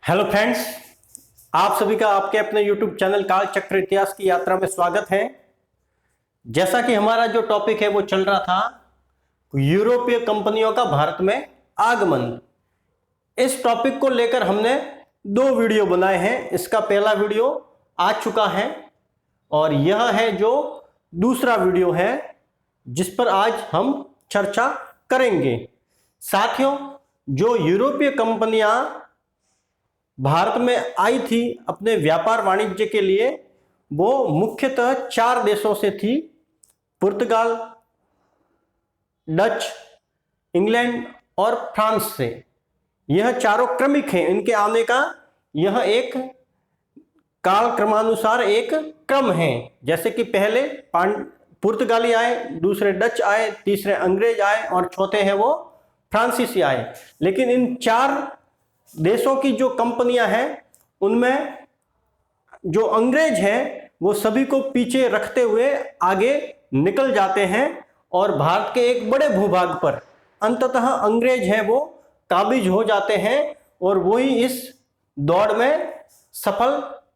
Hello friends, आप सभी का आपके अपने यूट्यूब चैनल काल चक्र इतिहास की यात्रा में स्वागत है। जैसा कि हमारा जो टॉपिक है वो चल रहा था यूरोपीय कंपनियों का भारत में आगमन। इस टॉपिक को लेकर हमने दो वीडियो बनाए हैं। इसका पहला वीडियो आ चुका है और यह है जो दूसरा वीडियो है जिस पर आज हम चर्चा करेंगे। साथियों, जो यूरोपीय कंपनियां भारत में आई थी अपने व्यापार वाणिज्य के लिए, वो मुख्यतः 4 देशों से थी: पुर्तगाल, डच, इंग्लैंड और फ्रांस से। यह चारों क्रमिक हैं। इनके आने का यह एक काल क्रमानुसार एक क्रम है। जैसे कि पहले पुर्तगाली आए, दूसरे डच आए, तीसरे अंग्रेज आए और चौथे हैं वो फ्रांसीसी आए। लेकिन इन 4 देशों की जो कंपनियां हैं उनमें जो अंग्रेज हैं वो सभी को पीछे रखते हुए आगे निकल जाते हैं और भारत के एक बड़े भूभाग पर अंततः अंग्रेज हैं वो काबिज हो जाते हैं और वही इस दौड़ में सफल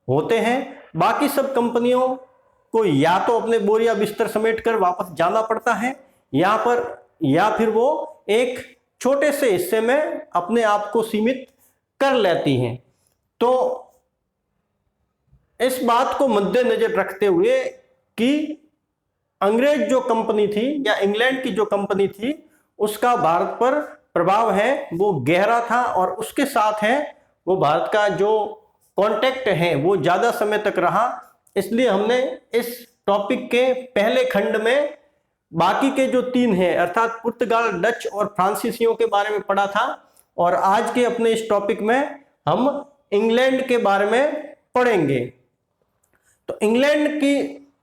होते हैं। बाकी सब कंपनियों को या तो अपने बोरिया बिस्तर समेटकर वापस जाना पड़ता है या फिर वो एक छोटे से हिस्से में अपने आप को सीमित कर लेती हैं। तो इस बात को मद्देनजर रखते हुए कि अंग्रेज जो कंपनी थी या इंग्लैंड की जो कंपनी थी उसका भारत पर प्रभाव है वो गहरा था और उसके साथ है वो भारत का जो कांटेक्ट है वो ज्यादा समय तक रहा। इसलिए हमने इस टॉपिक के पहले खंड में बाकी के जो 3 हैं अर्थात पुर्तगाल, डच और फ्रांसीसियों के बारे में पढ़ा था और आज के अपने इस टॉपिक में हम इंग्लैंड के बारे में पढ़ेंगे। तो इंग्लैंड की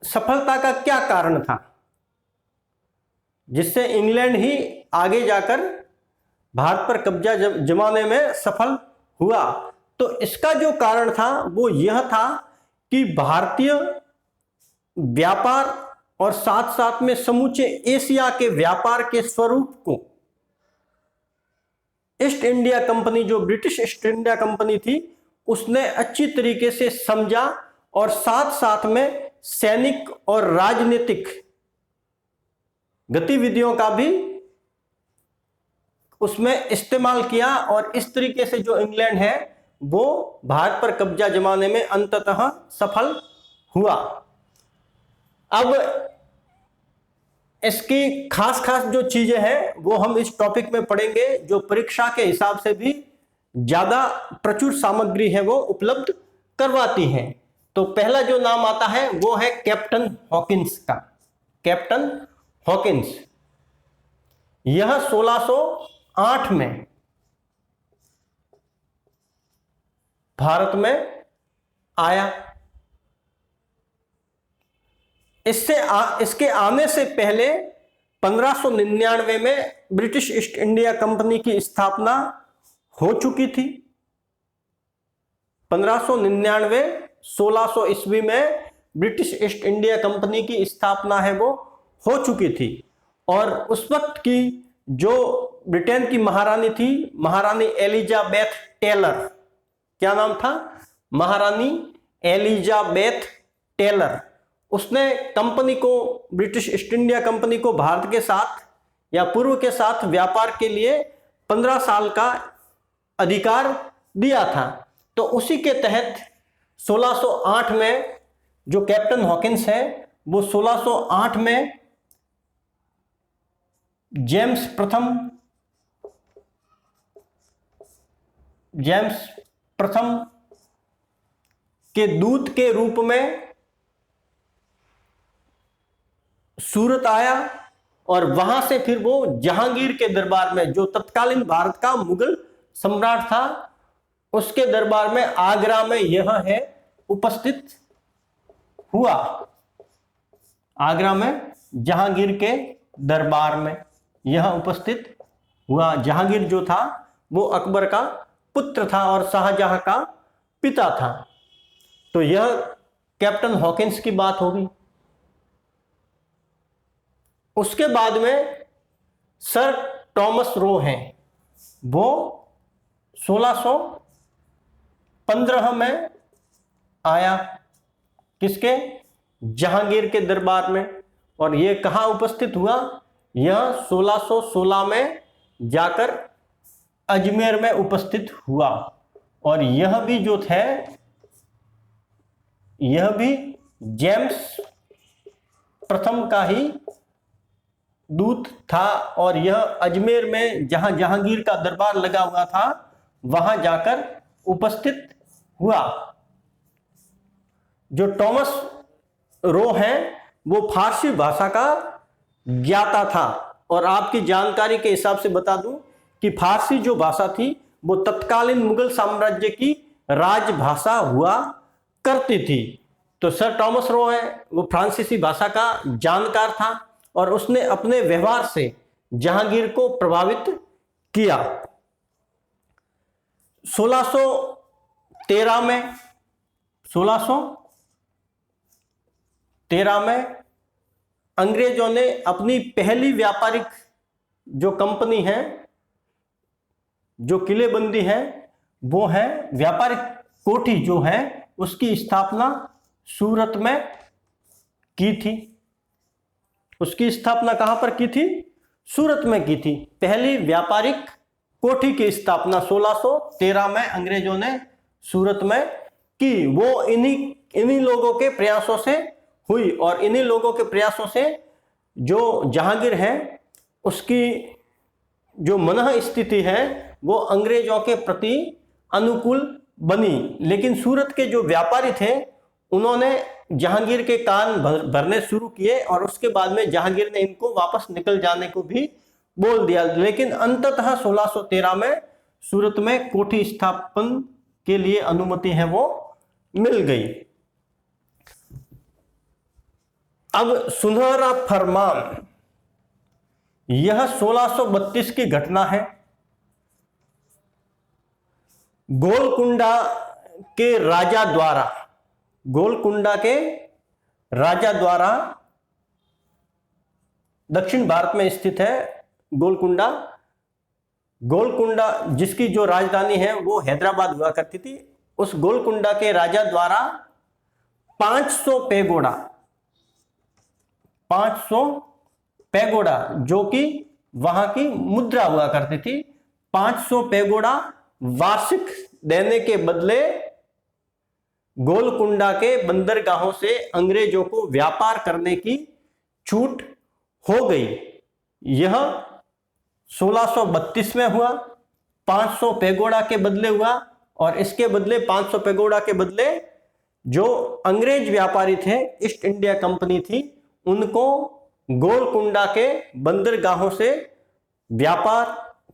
सफलता का क्या कारण था जिससे इंग्लैंड ही आगे जाकर भारत पर कब्जा जमाने में सफल हुआ? तो इसका जो कारण था वो यह था कि भारतीय व्यापार और साथ साथ में समूचे एशिया के व्यापार के स्वरूप को ईस्ट इंडिया कंपनी, जो ब्रिटिश ईस्ट इंडिया कंपनी थी, उसने अच्छी तरीके से समझा और साथ साथ में सैनिक और राजनीतिक गतिविधियों का भी उसमें इस्तेमाल किया और इस तरीके से जो इंग्लैंड है वो भारत पर कब्जा जमाने में अंततः सफल हुआ। अब इसकी खास खास जो चीजें हैं वो हम इस टॉपिक में पढ़ेंगे जो परीक्षा के हिसाब से भी ज्यादा प्रचुर सामग्री है वो उपलब्ध करवाती हैं। तो पहला जो नाम आता है वो है कैप्टन हॉकिंस का। कैप्टन हॉकिंस यह 1608 में भारत में आया। इसके आने से पहले 1599 में ब्रिटिश ईस्ट इंडिया कंपनी की स्थापना हो चुकी थी। 1599 1600 ईस्वी में ब्रिटिश ईस्ट इंडिया कंपनी की स्थापना है वो हो चुकी थी और उस वक्त की जो ब्रिटेन की महारानी थी, महारानी एलिजाबेथ टेलर, क्या नाम था? महारानी एलिजाबेथ टेलर, उसने कंपनी को, ब्रिटिश ईस्ट इंडिया कंपनी को भारत के साथ या पूर्व के साथ व्यापार के लिए 15 साल का अधिकार दिया था। तो उसी के तहत 1608 में जो कैप्टन हॉकिंस है वो 1608 में जेम्स प्रथम के दूत के रूप में सूरत आया और वहां से फिर वो जहांगीर के दरबार में, जो तत्कालीन भारत का मुगल सम्राट था, उसके दरबार में आगरा में यह है उपस्थित हुआ। आगरा में जहांगीर के दरबार में यह उपस्थित हुआ। जहांगीर जो था वो अकबर का पुत्र था और शाहजहां का पिता था। तो यह कैप्टन हॉकिंस की बात होगी। उसके बाद में सर टॉमस रो हैं, वो 1600 15 में आया, किसके? जहांगीर के दरबार में। और ये कहाँ उपस्थित हुआ? यह 1616 में जाकर अजमेर में उपस्थित हुआ। और यह भी जो थे, यह भी जेम्स प्रथम का ही दूत था। और यह अजमेर में जहां जहांगीर का दरबार लगा हुआ था वहां जाकर उपस्थित हुआ। जो टॉमस रो है वो फारसी भाषा का ज्ञाता था। और आपकी जानकारी के हिसाब से बता दूं कि फारसी जो भाषा थी वो तत्कालीन मुगल साम्राज्य की राजभाषा हुआ करती थी। तो सर टॉमस रो है वो फ्रांसीसी भाषा का जानकार था और उसने अपने व्यवहार से जहांगीर को प्रभावित किया। 1613 में अंग्रेजों ने अपनी पहली व्यापारिक जो कंपनी है, जो किलेबंदी है, वो है व्यापारिक कोठी जो है उसकी स्थापना सूरत में की थी। उसकी स्थापना कहां पर की थी? सूरत में की थी। पहली व्यापारिक कोठी की स्थापना 1613 में अंग्रेजों ने सूरत में की। वो इन्हीं लोगों के प्रयासों से हुई। और इन्हीं लोगों के प्रयासों से जो जहांगीर है उसकी जो मनः स्थिति है वो अंग्रेजों के प्रति अनुकूल बनी। लेकिन सूरत के जो व्यापारी थे उन्होंने जहांगीर के कान भरने शुरू किए और उसके बाद में जहांगीर ने इनको वापस निकल जाने को भी बोल दिया। लेकिन अंततः 1613 में सूरत में कोठी स्थापन के लिए अनुमति है वो मिल गई। अब सुनहरा फरमान, यह 1632 की घटना है। गोलकुंडा के राजा द्वारा दक्षिण भारत में स्थित है गोलकुंडा जिसकी जो राजधानी है वो हैदराबाद हुआ करती थी। उस गोलकुंडा के राजा द्वारा 500 पैगोडा जो कि वहां की मुद्रा हुआ करती थी, 500 पैगोडा वार्षिक देने के बदले गोलकुंडा के बंदरगाहों से अंग्रेजों को व्यापार करने की छूट हो गई। यह 1632 में हुआ, 500 पैगोडा के बदले हुआ। और इसके बदले 500 पैगोडा के बदले जो अंग्रेज व्यापारी थे, ईस्ट इंडिया कंपनी थी, उनको गोलकुंडा के बंदरगाहों से व्यापार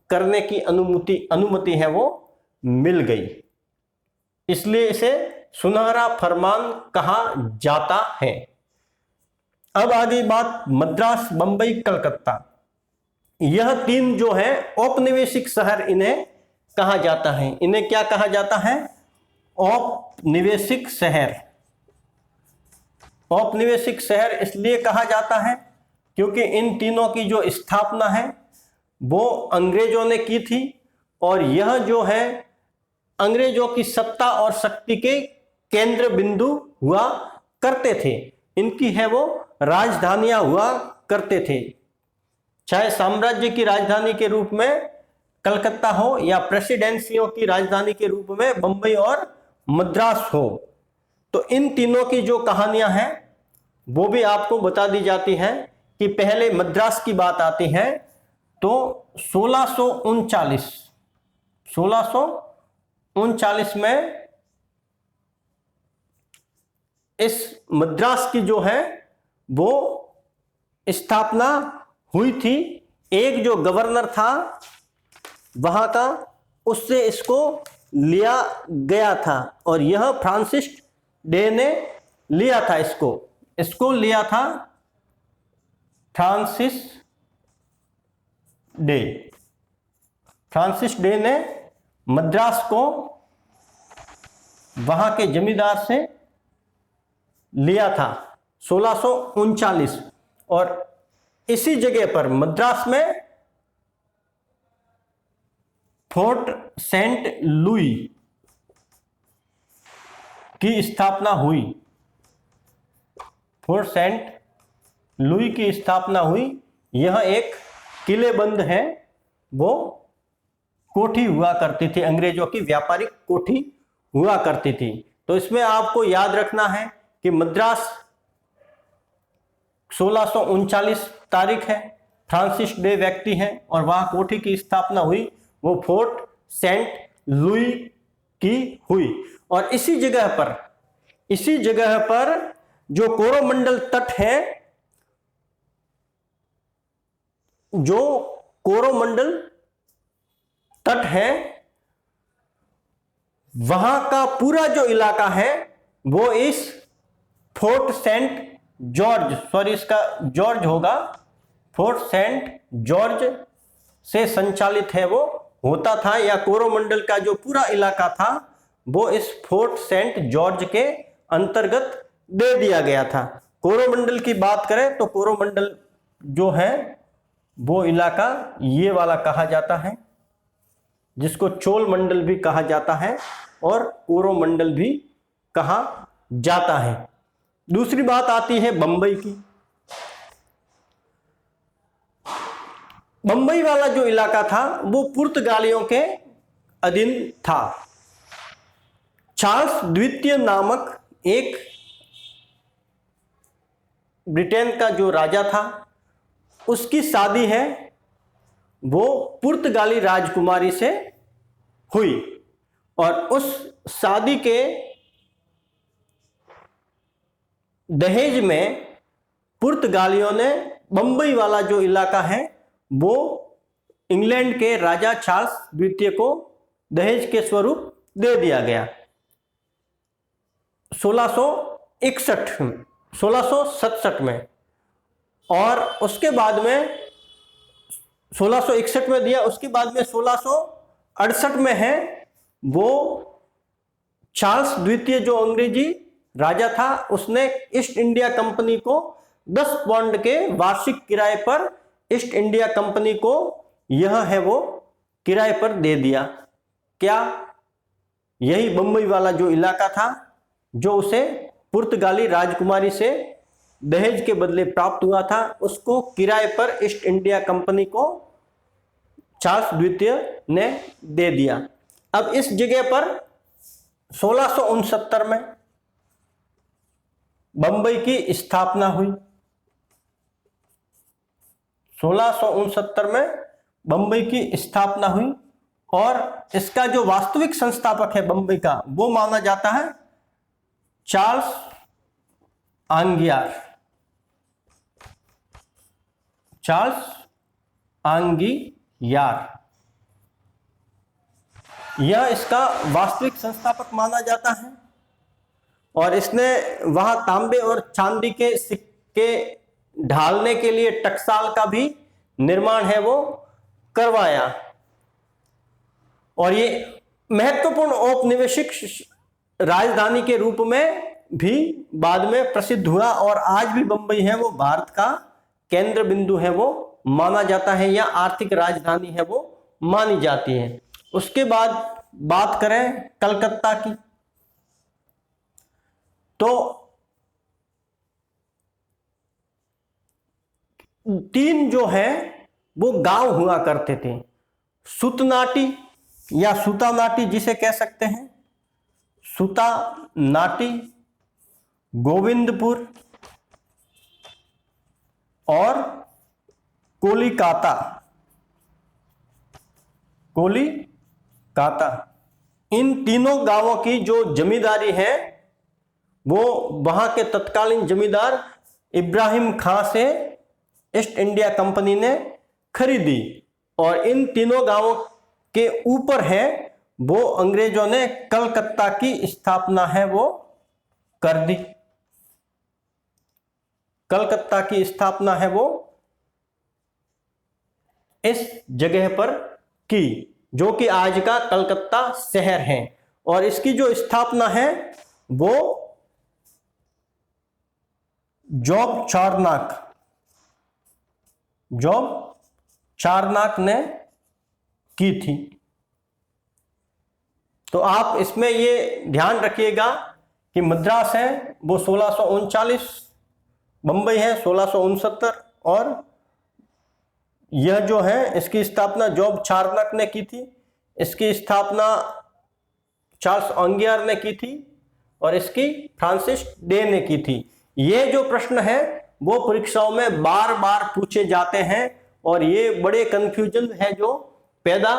करने की अनुमति है वो मिल गई। इसलिए इसे सुनहरा फरमान कहा जाता है। अब आगे बात मद्रास, बंबई, कलकत्ता। यह तीन जो है औपनिवेशिक शहर इन्हें कहा जाता है। इन्हें क्या कहा जाता है? औपनिवेशिक शहर। औपनिवेशिक शहर इसलिए कहा जाता है क्योंकि इन तीनों की जो स्थापना है वो अंग्रेजों ने की थी। और यह जो है अंग्रेजों की सत्ता और शक्ति के केंद्र बिंदु हुआ करते थे। इनकी है वो राजधानियां हुआ करते थे, चाहे साम्राज्य की राजधानी के रूप में कलकत्ता हो या प्रेसिडेंसियों की राजधानी के रूप में बंबई और मद्रास हो। तो इन तीनों की जो कहानियां हैं वो भी आपको बता दी जाती हैं कि पहले मद्रास की बात आती है तो 1639 में इस मद्रास की जो है वो स्थापना हुई थी। एक जो गवर्नर था वहां का, उससे इसको लिया गया था। और यह फ्रांसिस डे ने लिया था, इसको लिया था फ्रांसिस डे ने मद्रास को वहां के जमींदार से लिया था 1639। और इसी जगह पर मद्रास में फोर्ट सेंट लुई की स्थापना हुई, फोर्ट सेंट लुई की स्थापना हुई। यह एक किलेबंद है, वो कोठी हुआ करती थी, अंग्रेजों की व्यापारिक कोठी हुआ करती थी। तो इसमें आपको याद रखना है कि मद्रास 1639 तारीख है, फ्रांसिस डे व्यक्ति हैं और वहां कोठी की स्थापना हुई, वो फोर्ट सेंट लुई की हुई। और इसी जगह पर जो कोरोमंडल तट है, जो कोरोमंडल तट है, वहां का पूरा जो इलाका है वो इस फोर्ट सेंट जॉर्ज, सॉरी इसका जॉर्ज होगा, फोर्ट सेंट जॉर्ज से संचालित है, वो होता था, या कोरोमंडल का जो पूरा इलाका था वो इस फोर्ट सेंट जॉर्ज के अंतर्गत दे दिया गया था। कोरोमंडल की बात करें तो कोरोमंडल जो है वो इलाका ये वाला कहा जाता है, जिसको चोल मंडल भी कहा जाता है और कोरोमंडल भी कहा जाता है। दूसरी बात आती है बंबई की। बंबई वाला जो इलाका था वो पुर्तगालियों के अधीन था। चार्ल्स द्वितीय नामक एक ब्रिटेन का जो राजा था, उसकी शादी है वो पुर्तगाली राजकुमारी से हुई, और उस शादी के दहेज में पुर्तगालियों ने बंबई वाला जो इलाका है वो इंग्लैंड के राजा चार्ल्स द्वितीय को दहेज के स्वरूप दे दिया गया 1667 में। और उसके बाद में 1661 में दिया, उसके बाद में 1668 में है वो चार्ल्स द्वितीय जो अंग्रेजी राजा था, उसने ईस्ट इंडिया कंपनी को 10 पाउंड के वार्षिक किराए पर ईस्ट इंडिया कंपनी को यह है वो किराए पर दे दिया। क्या? यही बंबई वाला जो इलाका था जो उसे पुर्तगाली राजकुमारी से दहेज के बदले प्राप्त हुआ था, उसको किराए पर ईस्ट इंडिया कंपनी को चार्ल्स द्वितीय ने दे दिया। अब इस जगह पर 1669 में बंबई की स्थापना हुई। 1669 में बंबई की स्थापना हुई और इसका जो वास्तविक संस्थापक है बंबई का, वो माना जाता है चार्ल्स आंगियार। चार्ल्स आंगियार यह इसका वास्तविक संस्थापक माना जाता है, और इसने वहां तांबे और चांदी के सिक्के ढालने के लिए टकसाल का भी निर्माण है वो करवाया। और ये महत्वपूर्ण औपनिवेशिक राजधानी के रूप में भी बाद में प्रसिद्ध हुआ, और आज भी बंबई है वो भारत का केंद्र बिंदु है वो माना जाता है, या आर्थिक राजधानी है वो मानी जाती है। उसके बाद बात करें कलकत्ता की, तो 3 जो है वो गांव हुआ करते थे। सुतनाटी या सुतानाटी जिसे कह सकते हैं, सुतानाटी, गोविंदपुर और कोलिकाता। इन तीनों गांवों की जो जमींदारी है वो वहां के तत्कालीन जमींदार इब्राहिम खां से ईस्ट इंडिया कंपनी ने खरीदी, और इन तीनों गांवों के ऊपर है वो अंग्रेजों ने कलकत्ता की स्थापना है वो कर दी। कलकत्ता की स्थापना है वो इस जगह पर की, जो कि आज का कलकत्ता शहर है, और इसकी जो स्थापना है वो जॉब चार्नाक ने की थी। तो आप इसमें ये ध्यान रखिएगा कि मद्रास है वो 1639, बंबई है 1669, और यह जो है इसकी स्थापना जॉब चार्नक ने की थी, इसकी स्थापना चार्ल्स ऑंगियर ने की थी, और इसकी फ्रांसिस डे ने की थी। ये जो प्रश्न है वो परीक्षाओं में बार बार पूछे जाते हैं और ये बड़े कंफ्यूजन है जो पैदा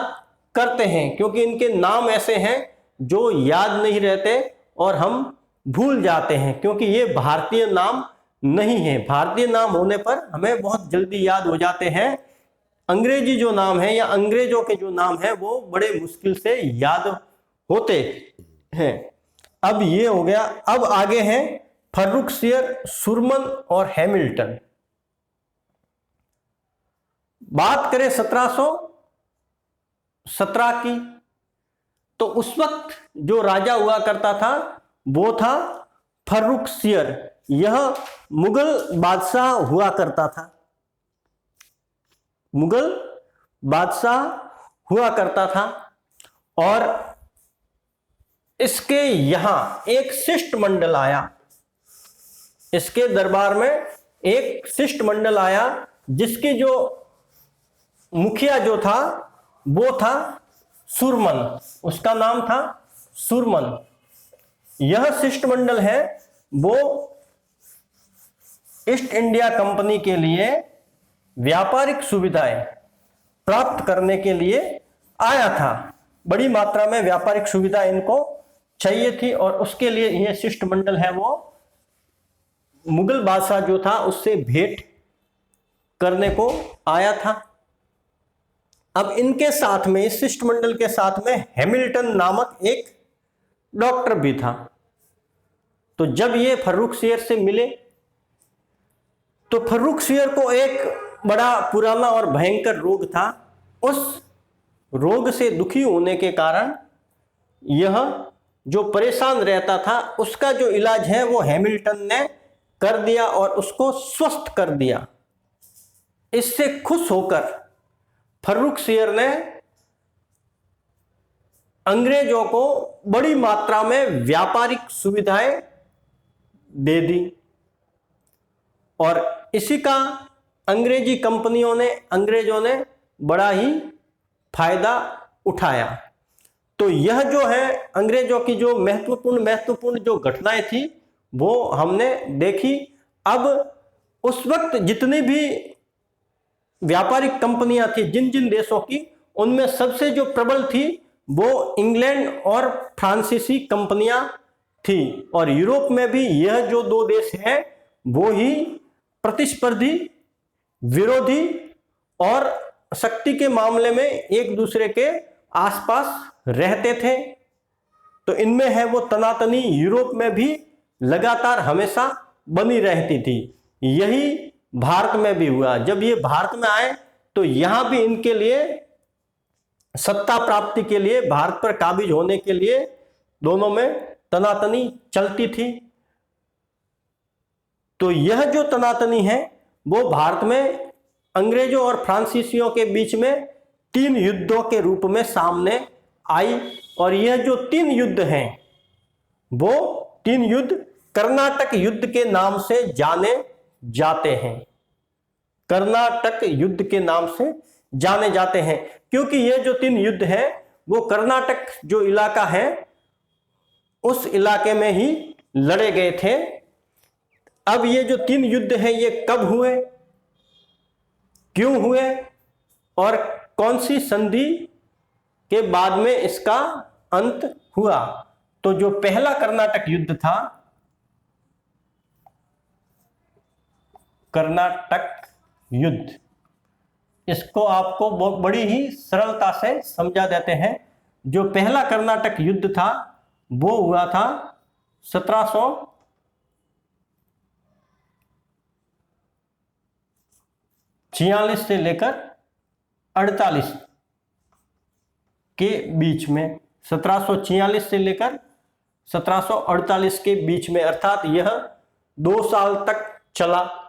करते हैं, क्योंकि इनके नाम ऐसे हैं जो याद नहीं रहते और हम भूल जाते हैं, क्योंकि ये भारतीय नाम नहीं है। भारतीय नाम होने पर हमें बहुत जल्दी याद हो जाते हैं। अंग्रेजी जो नाम है या अंग्रेजों के जो नाम है वो बड़े मुश्किल से याद होते हैं। अब ये हो गया। अब आगे हैं फर्रुखसियर, शुरमन और हैमिल्टन। बात करें 1717 की, तो उस वक्त जो राजा हुआ करता था वो था फर्रुखसियर। यह मुगल बादशाह हुआ करता था, मुगल बादशाह हुआ करता था। और इसके यहां एक शिष्टमंडल आया, इसके दरबार में एक शिष्टमंडल आया जिसकी जो मुखिया जो था वो था शुरमन, उसका नाम था शुरमन। यह शिष्टमंडल है वो ईस्ट इंडिया कंपनी के लिए व्यापारिक सुविधाएं प्राप्त करने के लिए आया था। बड़ी मात्रा में व्यापारिक सुविधा इनको चाहिए थी और उसके लिए यह शिष्टमंडल है वो मुगल बादशाह जो था उससे भेंट करने को आया था। अब इनके साथ में, इस शिष्टमंडल के साथ में हैमिल्टन नामक एक डॉक्टर भी था। तो जब ये फर्रुखसियर से मिले तो फर्रुखसियर को एक बड़ा पुराना और भयंकर रोग था। उस रोग से दुखी होने के कारण यह जो परेशान रहता था उसका जो इलाज है वो हैमिल्टन ने कर दिया और उसको स्वस्थ कर दिया। इससे खुश होकर फर्रुखसियर ने अंग्रेजों को बड़ी मात्रा में व्यापारिक सुविधाएं दे दी और इसी का अंग्रेजी कंपनियों ने, अंग्रेजों ने बड़ा ही फायदा उठाया। तो यह जो है अंग्रेजों की जो महत्वपूर्ण जो घटनाएं थी वो हमने देखी। अब उस वक्त जितनी भी व्यापारिक कंपनियां थी जिन जिन देशों की, उनमें सबसे जो प्रबल थी वो इंग्लैंड और फ्रांसीसी कंपनियां थी। और यूरोप में भी यह जो दो देश हैं वो ही प्रतिस्पर्धी, विरोधी और शक्ति के मामले में एक दूसरे के आसपास रहते थे। तो इनमें है वो तनातनी यूरोप में भी लगातार हमेशा बनी रहती थी। यही भारत में भी हुआ। जब ये भारत में आए तो यहां भी इनके लिए सत्ता प्राप्ति के लिए, भारत पर काबिज होने के लिए दोनों में तनातनी चलती थी। तो यह जो तनातनी है वो भारत में अंग्रेजों और फ्रांसीसियों के बीच में 3 युद्धों के रूप में सामने आई। और यह जो 3 युद्ध हैं वो 3 युद्ध कर्नाटक युद्ध के नाम से जाने जाते हैं। कर्नाटक युद्ध के नाम से जाने जाते हैं क्योंकि ये जो 3 युद्ध हैं वो कर्नाटक जो इलाका है उस इलाके में ही लड़े गए थे। अब ये जो 3 युद्ध हैं ये कब हुए, क्यों हुए और कौन सी संधि के बाद में इसका अंत हुआ। तो जो पहला कर्नाटक युद्ध था, कर्नाटक युद्ध, इसको आपको बहुत बड़ी ही सरलता से समझा देते हैं। जो पहला कर्नाटक युद्ध था वो हुआ था 1746 से लेकर 48 के बीच में, 1746 से लेकर 1748 के बीच में, अर्थात यह 2 साल तक चला।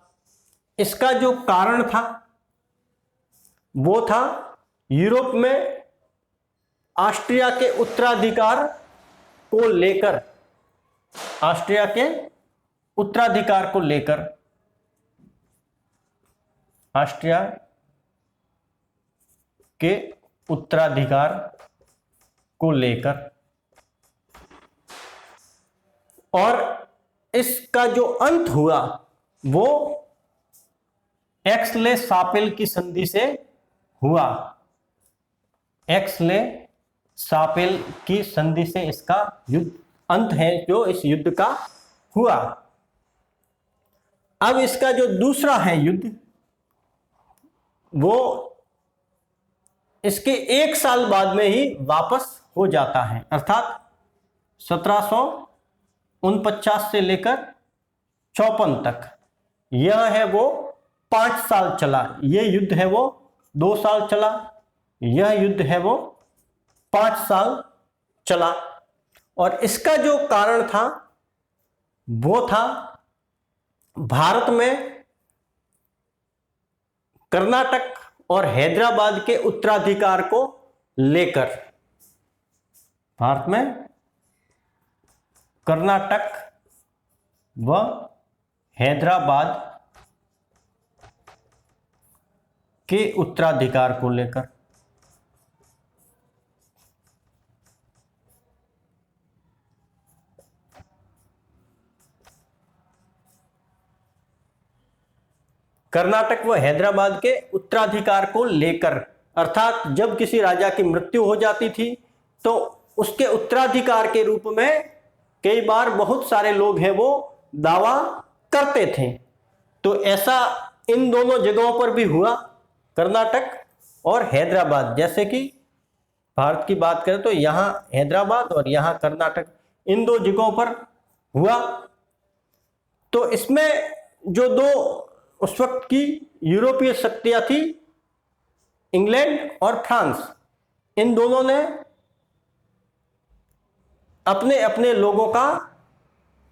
इसका जो कारण था वो था यूरोप में ऑस्ट्रिया के उत्तराधिकार को लेकर ऑस्ट्रिया के उत्तराधिकार को लेकर, ऑस्ट्रिया के उत्तराधिकार को लेकर, और इसका जो अंत हुआ वो एक्स-ले-शापेल की संधि से हुआ। एक्स-ले-शापेल की संधि से इसका युद्ध अंत है जो इस युद्ध का हुआ। अब इसका जो दूसरा है युद्ध, वो इसके 1 साल बाद में ही वापस हो जाता है, अर्थात 1749 से लेकर 54 तक। यह है वो 5 साल चला। यह युद्ध है वो 2 साल चला। यह युद्ध है वो 5 साल चला। और इसका जो कारण था वो था भारत में कर्नाटक और हैदराबाद के उत्तराधिकार को लेकर। भारत में कर्नाटक व हैदराबाद के उत्तराधिकार को लेकर। कर्नाटक व हैदराबाद के उत्तराधिकार को लेकर, अर्थात जब किसी राजा की मृत्यु हो जाती थी तो उसके उत्तराधिकार के रूप में कई बार बहुत सारे लोग हैं वो दावा करते थे। तो ऐसा इन दोनों जगहों पर भी हुआ, कर्नाटक और हैदराबाद। जैसे कि भारत की बात करें तो यहाँ हैदराबाद और यहाँ कर्नाटक, इन 2 जगहों पर हुआ। तो इसमें जो 2 उस वक्त की यूरोपीय शक्तियां थी, इंग्लैंड और फ्रांस, इन दोनों ने अपने अपने लोगों का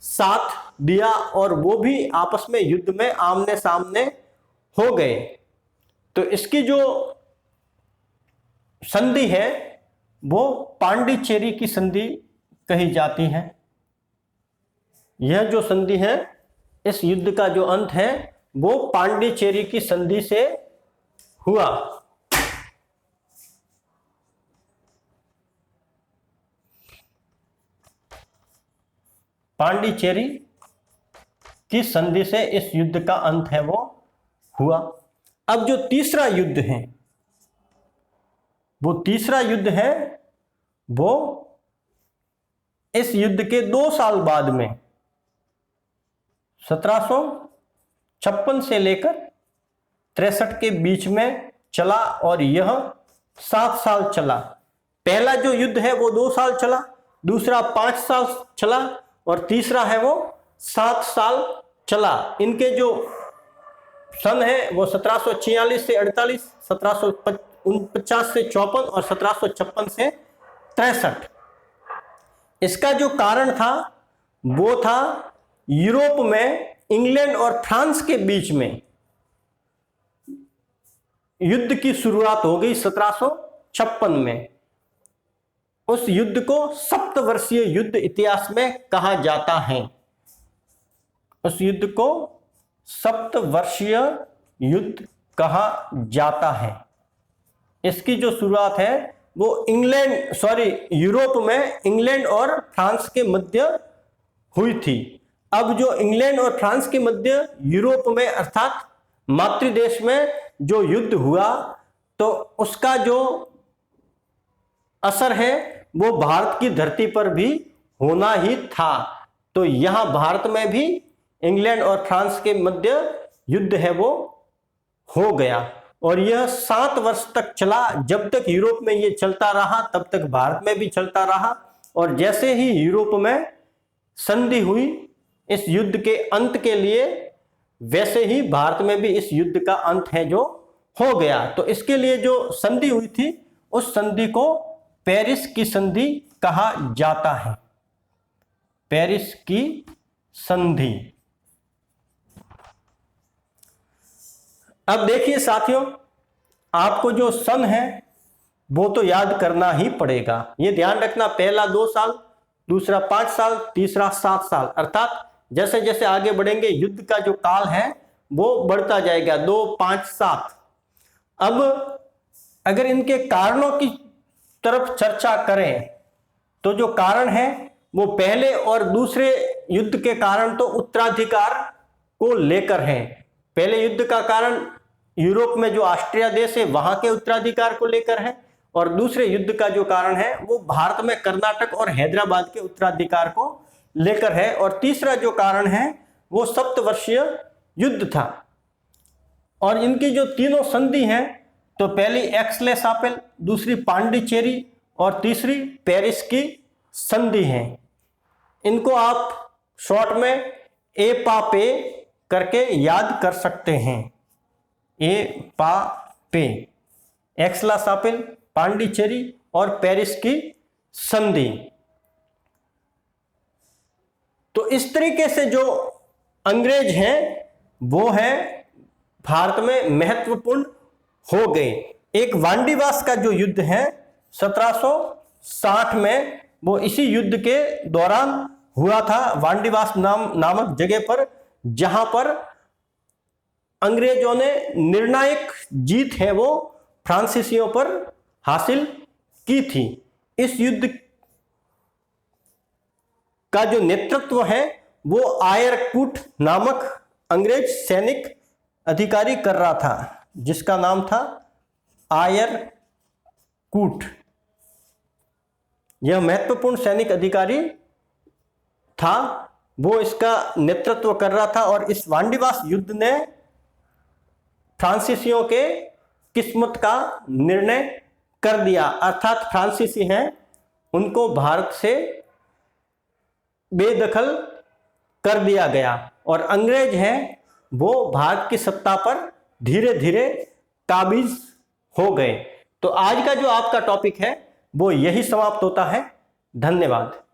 साथ दिया और वो भी आपस में युद्ध में आमने सामने हो गए। तो इसकी जो संधि है वो पांडिचेरी की संधि कही जाती है। यह जो संधि है, इस युद्ध का जो अंत है वो पांडिचेरी की संधि से हुआ। पांडिचेरी की संधि से इस युद्ध का अंत है वो हुआ। अब जो तीसरा युद्ध है, वो तीसरा युद्ध है वो इस युद्ध के 2 साल बाद में 1756 से लेकर 63 के बीच में चला और यह 7 साल चला। पहला जो युद्ध है वो 2 साल चला, दूसरा 5 साल चला और तीसरा है वो 7 साल चला। इनके जो सन है वो 1746 से 48, 1749 से 54 और 1756 से 63। इसका जो कारण था वो था यूरोप में इंग्लैंड और फ्रांस के बीच में युद्ध की शुरुआत हो गई 1756 में। उस युद्ध को सप्तवर्षीय युद्ध इतिहास में कहा जाता है। उस युद्ध को सप्तवर्षीय युद्ध कहा जाता है। इसकी जो शुरुआत है वो यूरोप में इंग्लैंड और फ्रांस के मध्य हुई थी। अब जो इंग्लैंड और फ्रांस के मध्य यूरोप में अर्थात मातृदेश में जो युद्ध हुआ, तो उसका जो असर है वो भारत की धरती पर भी होना ही था। तो यहां भारत में भी इंग्लैंड और फ्रांस के मध्य युद्ध है वो हो गया और यह 7 वर्ष तक चला। जब तक यूरोप में ये चलता रहा तब तक भारत में भी चलता रहा और जैसे ही यूरोप में संधि हुई इस युद्ध के अंत के लिए, वैसे ही भारत में भी इस युद्ध का अंत है जो हो गया। तो इसके लिए जो संधि हुई थी उस संधि को पेरिस की संधि कहा जाता है। पेरिस की संधि। अब देखिए साथियों, आपको जो सन है वो तो याद करना ही पड़ेगा। ये ध्यान रखना, पहला 2 साल, दूसरा 5 साल, तीसरा 7 साल। अर्थात जैसे जैसे आगे बढ़ेंगे युद्ध का जो काल है वो बढ़ता जाएगा, 2, 5, 7। अब अगर इनके कारणों की तरफ चर्चा करें तो जो कारण है वो पहले और दूसरे युद्ध के कारण तो उत्तराधिकार को लेकर है। पहले युद्ध का कारण यूरोप में जो ऑस्ट्रिया देश है वहां के उत्तराधिकार को लेकर है, और दूसरे युद्ध का जो कारण है वो भारत में कर्नाटक और हैदराबाद के उत्तराधिकार को लेकर है। और तीसरा जो कारण है वो सप्तवर्षीय युद्ध था। और इनकी जो तीनों संधि हैं, तो पहली एक्स-ले-शापिल, दूसरी पांडिचेरी और तीसरी पेरिस की संधि है। इनको आप शॉर्ट में ए-पा-पे करके याद कर सकते हैं। ए-पा-पे, एक्स-ला-शापिल, पांडिचेरी और पेरिस की संधि। तो इस तरीके से जो अंग्रेज हैं वो है भारत में महत्वपूर्ण हो गए। एक वांडीवास का जो युद्ध है 1760 में, वो इसी युद्ध के दौरान हुआ था, वांडीवास नामक जगह पर, जहां पर अंग्रेजों ने निर्णायक जीत है वो फ्रांसीसियों पर हासिल की थी। इस युद्ध का जो नेतृत्व है वो आयरकूट नामक अंग्रेज सैनिक अधिकारी कर रहा था, जिसका नाम था आयरकूट। यह महत्वपूर्ण सैनिक अधिकारी था, वो इसका नेतृत्व कर रहा था। और इस वांडीवास युद्ध ने फ्रांसीसियों के किस्मत का निर्णय कर दिया। अर्थात फ्रांसीसी हैं उनको भारत से बेदखल कर दिया गया, और अंग्रेज हैं वो भारत की सत्ता पर धीरे धीरे काबिज हो गए। तो आज का जो आपका टॉपिक है वो यही समाप्त होता है। धन्यवाद।